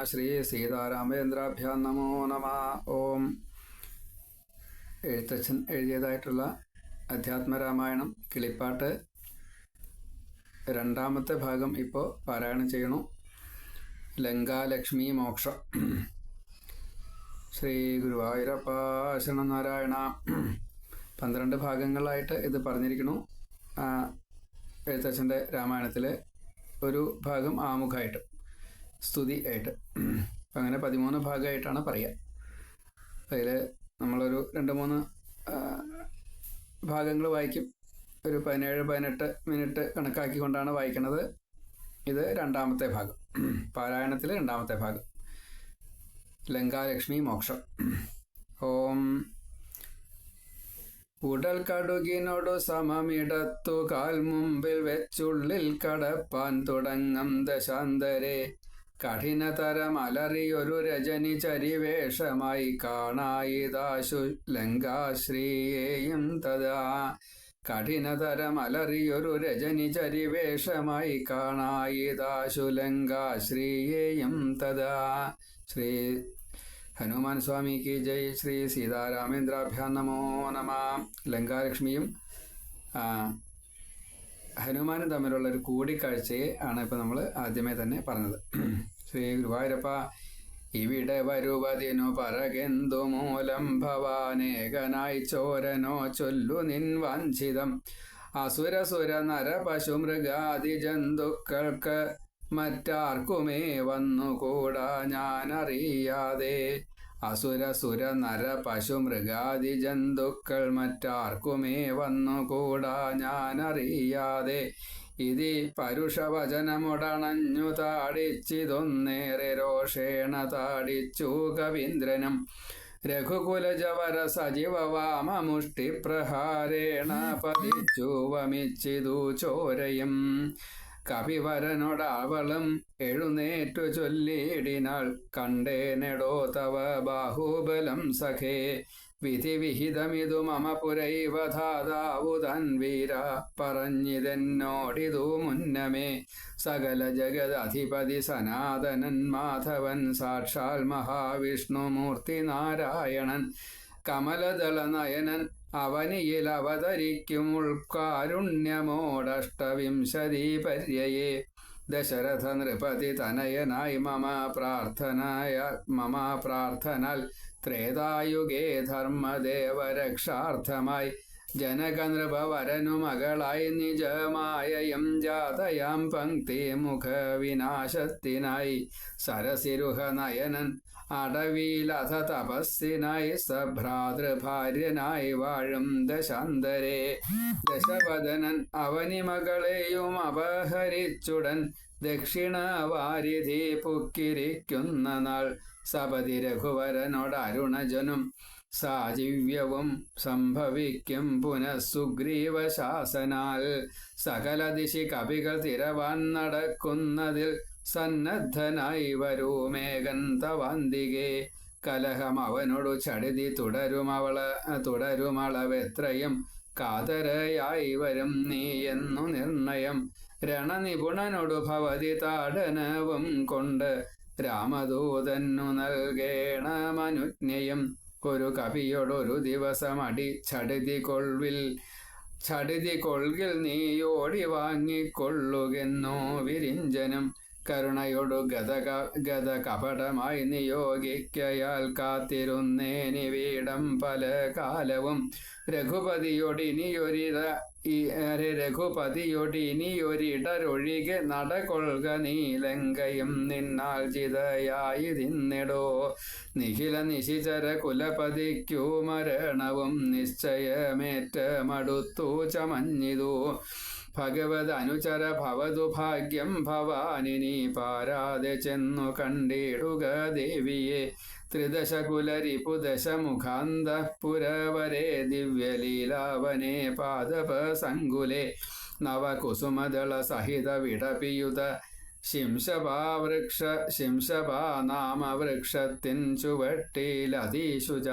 ശ്രീ സീതാരാമചന്ദ്രാഭ്യാം നമോ നമ. ഓം. എഴുത്തച്ഛൻ എഴുതിയതായിട്ടുള്ള അധ്യാത്മരാമായണം കിളിപ്പാട്ട് രണ്ടാമത്തെ ഭാഗം ഇപ്പോൾ പാരായണം ചെയ്യണു. ലങ്കാലക്ഷ്മി മോക്ഷം. ശ്രീ ഗുരുവായൂരപ്പ ശരണനാരായണ. 12 ഭാഗങ്ങളായിട്ട് ഇത് പറഞ്ഞിരിക്കണു. എഴുത്തച്ഛൻ്റെ രാമായണത്തിലെ ഒരു ഭാഗം ആമുഖമായിട്ട്, സ്തുതി ആയിട്ട്. അങ്ങനെ 13 ഭാഗമായിട്ടാണ് പറയുക. അതിൽ നമ്മളൊരു 2-3 ഭാഗങ്ങൾ വായിക്കും. ഒരു 17-18 മിനിറ്റ് കണക്കാക്കിക്കൊണ്ടാണ് വായിക്കുന്നത്. ഇത് രണ്ടാമത്തെ ഭാഗം, പാരായണത്തിലെ രണ്ടാമത്തെ ഭാഗം, ലങ്കാലക്ഷ്മി മോക്ഷം. ഓം. ഉടൽ കടുകിനോടു സമമിടത്തു കാൽ മുമ്പിൽ വെച്ചുള്ളിൽ കടപ്പാൻ തുടങ്ങം ദശാന്തരെ കഠിനതരം അലറിയൊരു രജനി ചരിവേഷമായി കാണായിതാശു ലങ്കാശ്രീയേയും തഥാ. കഠിനതരം അലറിയൊരു രജനി ചരിവേഷമായി കാണായിതാശു ലങ്കാശ്രീയേയും തഥാ. ശ്രീ ഹനുമാൻ സ്വാമിക്ക് ജയ്. ശ്രീ സീതാരാമേന്ദ്രാഭ്യാം നമോ നമ. ലങ്കാലക്ഷ്മിയും ഹനുമാനും തമ്മിലുള്ളൊരു കൂടിക്കാഴ്ചയെ ആണ് ഇപ്പം നമ്മൾ ആദ്യമേ തന്നെ പറഞ്ഞത്. ശ്രീ ഗുരുവായൂരപ്പ, ഇവിടെ വരുവതിനു പറകെന്തു മൂലം ഭവാനേകനായി ചോരനോ ചൊല്ലു നിൻ വാഞ്ചിതം. അസുരസുര നര പശു മൃഗാദി ജന്തുക്കൾക്ക് മറ്റാർക്കുമേ വന്നുകൂടാ ഞാനറിയാതെ. അസുരസുര നര പശു മൃഗാദി ജന്തുക്കൾ മറ്റാർക്കുമേ വന്നുകൂടാ ഞാനറിയാതെ. ഇതി പരുഷവചനമുടണഞ്ഞു താടിച്ചിതൊന്നേറെ രോഷേണ താടിച്ചു കവീന്ദ്രനും. രഘുകുലജവര സജീവ വാമമുഷ്ടി പ്രഹാരേണ പതിച്ചു വമിച്ചിതു ചോരയും. കപിവരനോടവളും എഴുന്നേറ്റു ചൊല്ലിയിടിനാൾ, കണ്ടേനെടോ തവ ബാഹുബലം സഖേ. വിധിവിഹിതമിതു മമ പുരൈവ ധാതാവു തൻ വീര, പറഞ്ഞിതെന്നോടിതു മുന്നമേ. സകല ജഗദധിപതി സനാതനൻ മാധവൻ, സാക്ഷാൽ മഹാവിഷ്ണുമൂർത്തി നാരായണൻ. കമലദള നയനൻ അവനിയിൽ അവതരിക്കും ഉൾക്കാരുണ്യമോടഷ്ടവിംശതി പര്യയേ. ദശരഥ നൃപതി തനയനായി മമ പ്രാർത്ഥനാൽ ത്രേതായുഗേ ധർമ്മദേവരക്ഷാർത്ഥമായി. ജനകനൃപവരനു മകളായി നിജമായയം ജാതയാം പങ്ക്തി മുഖവിനാശത്തിനായി. സരസിരുഹ നയനൻ അടവിലഥ തപസ്സിനായി സഭ്രാതൃഭാര്യനായി വാഴും ദശാന്തരെ. ദശവദനൻ അവനി മകളെയും അപഹരിച്ചുടൻ ദക്ഷിണവാരിധി പുക്കിരിക്കുന്ന നാൾ. സപതി രഘുവരനോട് അരുണജനും സാജീവ്യവും സംഭവിക്കും പുനഃസുഗ്രീവ ശാസനാൽ. സകല ദിശി കവികൾ തിരവാൻ നടക്കുന്നതിൽ സന്നദ്ധനായി വരൂമേകൻ തവാന്തികെ. കലഹം അവനോടു ചടിതി തുടരുമളവെത്രയും കാതരയായി വരും നീ എന്നു നിർണയം. രണനിപുണനോടു ഭവതി താടനവും കൊണ്ട് രാമദൂതന്നു നൽകേണമനുജ്ഞയും. ഒരു കവിയോടൊരു ദിവസം ചടിതി കൊൾകിൽ നീയോടി വാങ്ങിക്കൊള്ളുകെന്നോ വിരിഞ്ചനും. കരുണയോടു ഗത കപടമായി നിയോഗിക്കയാൽ കാത്തിരുന്നേനിവീടം പല കാലവും. രഘുപതിയൊടിനിയൊരിടരൊഴികെ നടകൊള്ളുക നീ ലങ്കയും നിന്നാൽ ജിതയായി തിന്നിടോ. നിഖില നിശിചര കുലപതിക്കു മരണവും നിശ്ചയമേറ്റമടുത്തു ചമഞ്ഞിതു. ഭഗവത് അനുചര ഭവതു ഭാഗ്യം ഭവാനിനി പാരാതെ ചെന്നു കണ്ടിടുക ദേവിയെ. ത്രിദശകുലരിപുദശമുഖാന്തപുരവരെ ദിവ്യലീലാവനെ പാദപസങ്കുലെ. നവകുസുമദള സഹിത വിടപിയുത ശിംശപാ നാമവൃക്ഷത്തിൻ ചുവട്ടിലതീശുച.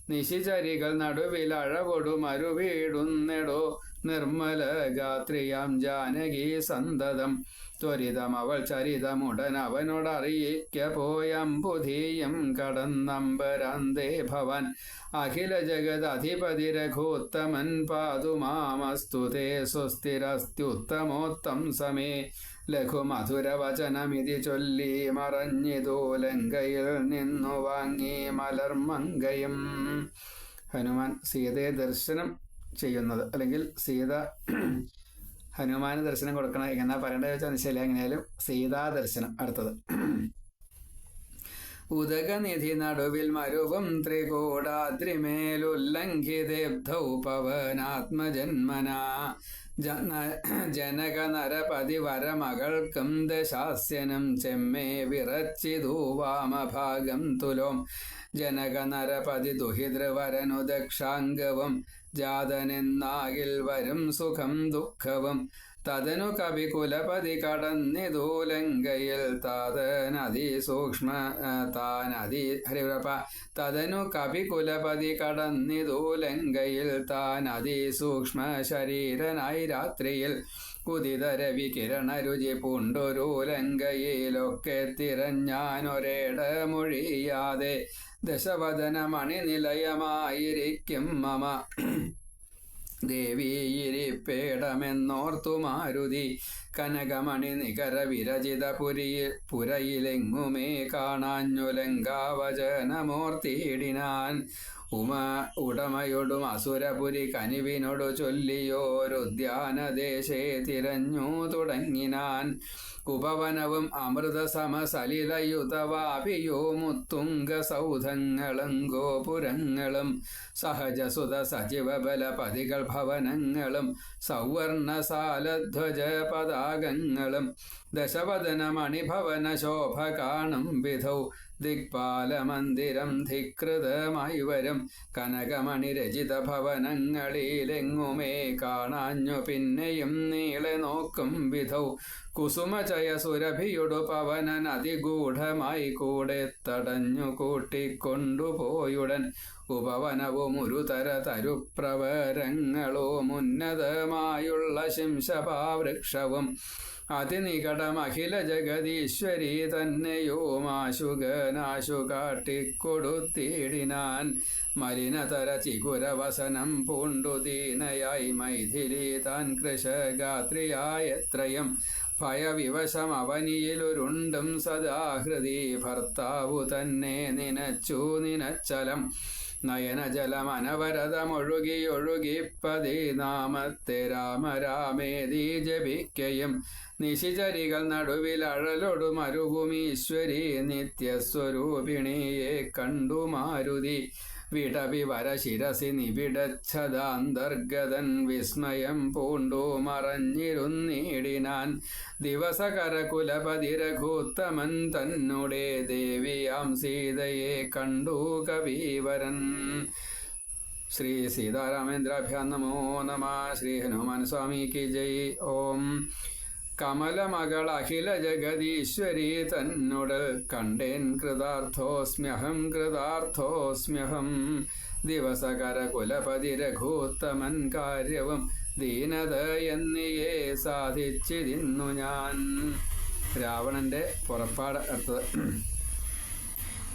നിശിചരികൾ നടുവിൽ അഴകൊടു മരുവീടുന്നെടോ. നിർമ്മല ഗാത്രിയാം ജാനകി സന്തതം ത്വരിതമവൾ ചരിതമുടൻ അവനോടറിയിക്ക പോയമ്പുധീയം കടന്നമ്പരാന്തേ ഭവാൻ അഖില ജഗദധിപതി രഘോത്തമൻ പാതുമാമസ്തു തേ സ്വസ്തിരസ്ത്യുത്തമോത്തം സമേ ലഘുമധുരവചനമിതി ചൊല്ലി മറഞ്ഞിതോ ലങ്കയിൽ നിന്നു വാങ്ങി മലർമങ്കയും. ഹനുമാൻ സീതയെ ദർശനം ചെയ്യുന്നത്, അല്ലെങ്കിൽ സീത ഹനുമാന് ദർശനം കൊടുക്കണം. എങ്ങനെ പറയേണ്ടത് വെച്ചാൽ മനസ്സിലായി. എങ്ങനെയാലും സീതാ ദർശനം. അടുത്തത് ഉദകനിധി നടുവിൽ മരുവും ത്രികൂടാദ്രിമേലുല്ലംഘിതേബ്ധൗ പവനാത്മജന്മനാ ജനക നരപതി വരമകൾക്കും ദശാസ്യനും ചെമ്മേ വിറച്ചിതു വാമഭാഗം തുലോം ജനക നരപതി ദുഹിതൃവരനു ദക്ഷാംഗവും ജാതനെന്നാകിൽ വരും സുഖം ദുഃഖവും തദനു കവി കുലപതി കടന്നിതു ലങ്കയിൽ തദനു കവി കുലപതി കടന്നിതു ലങ്കയിൽ താൻ അതിസൂക്ഷ്മ ശരീരനായി രാത്രിയിൽ കുതിത രവി കിരണരുചി പൂണ്ടൊരു ലങ്കയിലൊക്കെ തിരഞ്ഞാനൊരേട മൊഴിയാതെ ദശവദന മണിനിലയമായിരിക്കും മമ ദേവീയിരിപ്പേടമെന്നോർത്തു മാരുതി കനകമണി നികര വിരചിത പുരയിലെങ്ങുമേ കാണാഞ്ഞു ലങ്കാവചനമോർത്തിയിടിനാൻ ഉടമയൊടും അസുരപുരി കനിവിനോടു ചൊല്ലിയോരുദ്യാനദേശേ തിരഞ്ഞു തുടങ്ങിനാൻ ഉപവനവും അമൃതസമസലിലയുതവാപിയോ മുത്തുംഗ സൗധങ്ങളും ഗോപുരങ്ങളും സഹജസുത സജീവബലപതികൾ ഭവനങ്ങളും സൗവർണസാലധ്വജ പതാകങ്ങളും ദശവദന മണിഭവന ശോഭ കാണും വിധൗ ദിക്പാലമന്ദിരം ധികൃതമായി വരും കനകമണി രചിത ഭവനങ്ങളിലെങ്ങുമേ കാണാഞ്ഞു പിന്നെയും നീളെ നോക്കും വിധൗ കുസുമചയ സുരഭിയൊടു പവനൻ അതിഗൂഢമായി കൂടെ തടഞ്ഞു കൂട്ടിക്കൊണ്ടുപോയുടൻ ഉപവനവും ഒരുതര തരുപ്രവരങ്ങളും ഉന്നതമായുള്ള ശിംശപാവൃക്ഷവും അതിനികടമഖില ജഗദീശ്വരി തന്നെയുമാശുകനാശു കാട്ടിക്കൊടുത്തിടിനാൻ മലിനതര ചികുരവസനം പൂണ്ടു ദീനയായി മൈഥിലി താൻ കൃശഗാത്രിയായത്രയം ഭയവിവശം അവനിയിലുരുണ്ടും സദാഹൃതി ഭർത്താവു തന്നെ നിനച്ചലം നയനജലമനവരതമൊഴുകിയൊഴുകിപ്പതി നാമത്തെ രാമ രാമേതി ജപിക്കയും നിശിചരികൾ നടുവിൽ അഴലൊടു മരുവുമീശ്വരി നിത്യസ്വരൂപിണിയെ കണ്ടു മാരുതി വിടവിവര ശിരസി നിബിഡച്ഛദാന്തർഗതൻ വിസ്മയം പൂണ്ടു മറഞ്ഞിരുന്നിടിനാൻ ദിവസകര കുലപതി രഘുത്തമൻ തന്നുടെ ദേവിയാം സീതയെ കണ്ടു കവീവരൻ. ശ്രീ സീതാരാമേന്ദ്രാഭ്യാം നമോ നമ. ശ്രീ ഹനുമാൻ സ്വാമിക്ക് ജയ്. ഓം കമലമകൾ അഖില ജഗദീശ്വരി തന്നുടൽ കണ്ടേൻ കൃതാർത്ഥോസ്മ്യഹം ദിവസകര കുലപതി രഘുത്തമൻ കാര്യവും ദീനത എന്നിയെ സാധിച്ചിരുന്നു ഞാൻ. രാവണന്റെ പുറപ്പാട് അടുത്തത്.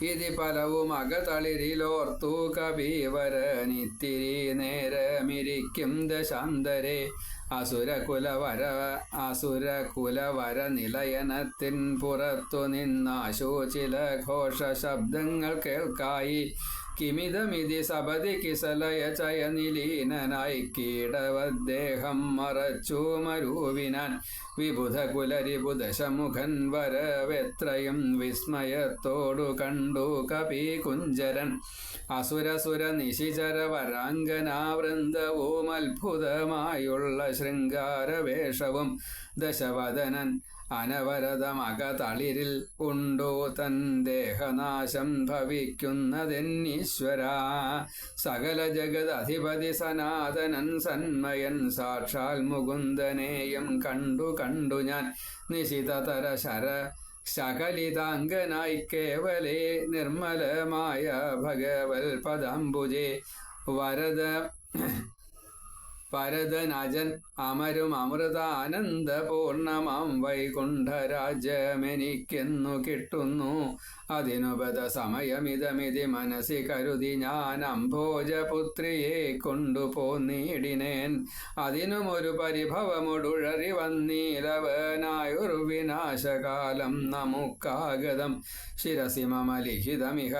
ഇതി പലവും അകതളിരിലോർത്തു കവീവരനിത്തിരി നേരമിരിക്കും ദശാന്തരെ അസുരകുലവര നിലയനത്തിൻ പുറത്തു നിന്നാശു ചില ഘോഷ ശബ്ദങ്ങൾ കേൾക്കായി കിമിതമിതി സപതി കിസലയ ചയനിലീനനായി കീടവദ്ദേഹം മറച്ചു മരുവിനാൻ വിബുധകുലരിബുദശമുഖൻ വരവെത്രയും വിസ്മയത്തോടു കണ്ടു കപികുഞ്ചരൻ അസുരസുര നിശിചര വരാംഗനാവൃന്ദവും അത്ഭുതമായുള്ള ശൃംഗാരവേഷവും ദശവദനൻ അനവരതമകതളിരിൽ ഉണ്ടോ തൻ ദേഹനാശം ഭവിക്കുന്നതെന്നീശ്വര സകല ജഗത് അധിപതി സനാതനൻ സന്മയൻ സാക്ഷാൽ മുകുന്ദനെയും കണ്ടു ഞാൻ നിശിതതര ശകലിതാംഗനായി കേവലേ നിർമ്മലമായ ഭഗവൽ പദാംബുജേ പരതനജൻ അമരും അമൃതാനന്ദപൂർണമാം വൈകുണ്ഠരാജ്യമെനിക്കെന്നു കിട്ടുന്നു. അതിനുപത സമയമിതമിതി മനസ്സി കരുതി ഞാൻ അംഭോജപുത്രിയെ കൊണ്ടുപോന്നിടിനേൻ. അതിനുമൊരു പരിഭവമൊടുഴറി വന്നീലവനായൊരുവിനാശകാലം നമുക്കാഗതം. ശിരസി മമ ലിഖിതമിഹ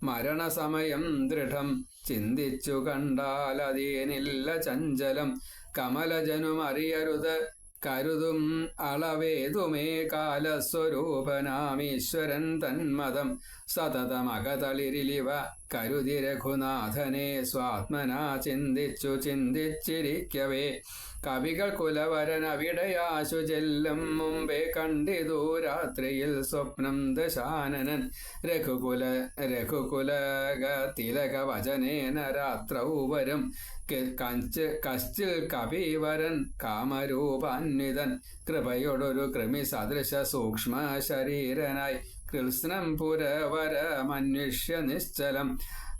മരണസമയം ദൃഢം. ചിന്തിച്ചു കണ്ടാൽ അതേനില്ല ചഞ്ചലം. കമലജനുമറിയരുത് കരുതും അളവേതുമേ കാലസ്വരൂപനാമീശ്വരൻ തന്മതം. സതതമകതളിരിലിവ കരുതി രഘുനാഥനെ സ്വാത്മനാ ചിന്തിച്ചു ചിന്തിച്ചിരിക്കവേ. കവികൾ കുലവരൻ അവിടെയാശു ചെല്ലും മുമ്പേ കണ്ടിതു രാത്രിയിൽ സ്വപ്നം ദശാനനൻ. രഘുകുലക തിലക വചനേന രാത്രൗ വരും. കശ്ചിൽ കപിവരൻ കാമരൂപാന്വിതൻ. കൃപയോടൊരു കൃമി സദൃശ സൂക്ഷ്മ ശരീരനായി കൃത്സ്നം പുരവരമന്വിഷ്യ നിശ്ചലം.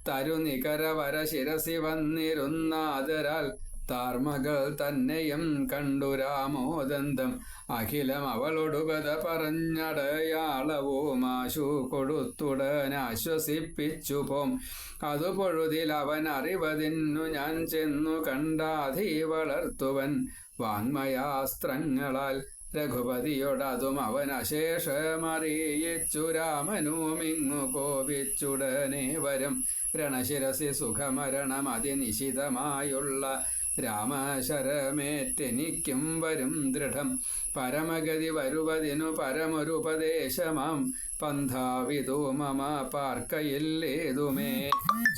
തരുനികരവര ശിരസി വന്നിരുന്നാദരാൽ താർമകൾ തന്നെയും കണ്ടു രാമോദന്തം. അഖിലം അവളൊടുപത പറഞ്ഞടയാളവും ആശു കൊടുത്തുടനാശ്വസിപ്പിച്ചു പോം. അതു പൊഴുതിൽ അവൻ അറിവതിന്നു ഞാൻ ചെന്നു കണ്ടാധി വളർത്തുവൻ വാങ്മയാസ്ത്രങ്ങളാൽ. രഘുപതിയോടതും അവൻ അശേഷമറിയിച്ചു രാമനുമിങ്ങു കോപിച്ചുടനെ വരും. രണശിരസി സുഖമരണം അതിനിശിതമായുള്ള രാമശരമേറ്റെനിക്കും വരും ദൃഢം. പരമഗതി വരുവതിനു പരമൊരുപദേശമാം പന്ഥാവിതു മമ പാർക്കയില്ലേതുമേ.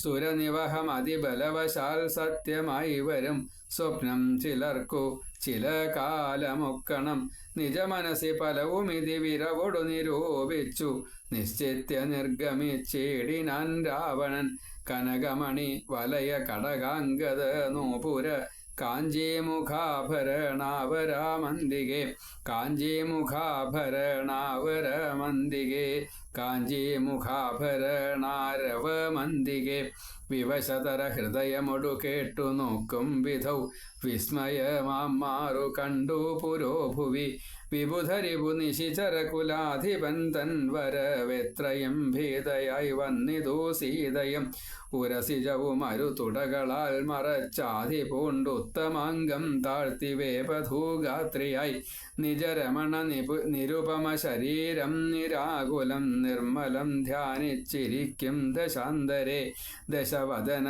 സുരനിവഹം അതിബലവശാൽ സത്യമായി വരും സ്വപ്നം ചിലർക്കു ചില കാലമൊക്കണം. നിജമനസി പലവുമിതി വിരവൊടു നിരൂപിച്ചു നിശ്ചിത്യ നിർഗമിച്ചേടിനാൻ രാവണൻ. കനകമണി വലയ കടകാംഗത നൂപുര കാഞ്ചീമുഖാഭരണാവരാമന്തികെ. കാഞ്ചീമുഖാഭരണാവരമന്തികെ കാഞ്ചീമുഖാഭരണാരവമന്തികെ. വിവശതര ഹൃദയമൊടു കേട്ടു നോക്കും വിധൗ വിസ്മയമാം മാറു കണ്ടു പുരോഭുവി. വിബുധരിപു നിശിചരകുലാധിപൻ തൻ വരവെത്രയും ഭീതയായി വന്നിതു സീതയും. ഉരസിജവും അരുതുടകളാൽ മറച്ചാതി പൂണ്ടുത്തമാംഗം താഴ്ത്തി വേപധൂഗാത്രിയായി. നിജരമണ നിരുപമ ശരീരം നിരാകുലം നിർമ്മലം ധ്യാനിച്ചിരിക്കും ദശാന്തരെ. ദശവദന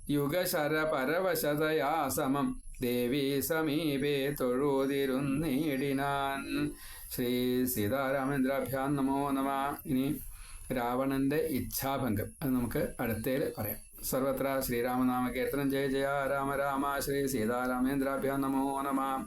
യുഗശര പരവശതയാ സമം ദേവി സമീപേ തൊഴുതിരുന്നിടിനാൻ. ശ്രീ സീതാരാമേന്ദ്രാഭ്യാം നമോ നമ. ഇനി രാവണന്റെ ഇച്ഛാഭംഗം അത് നമുക്ക് അടുത്തേൽ പറയാം. സർവത്ര ശ്രീരാമനാമ കീർത്തനം. ജയ ജയ രാമ രാമ. ശ്രീ സീതാരാമേന്ദ്രാഭ്യാം നമോ നമ.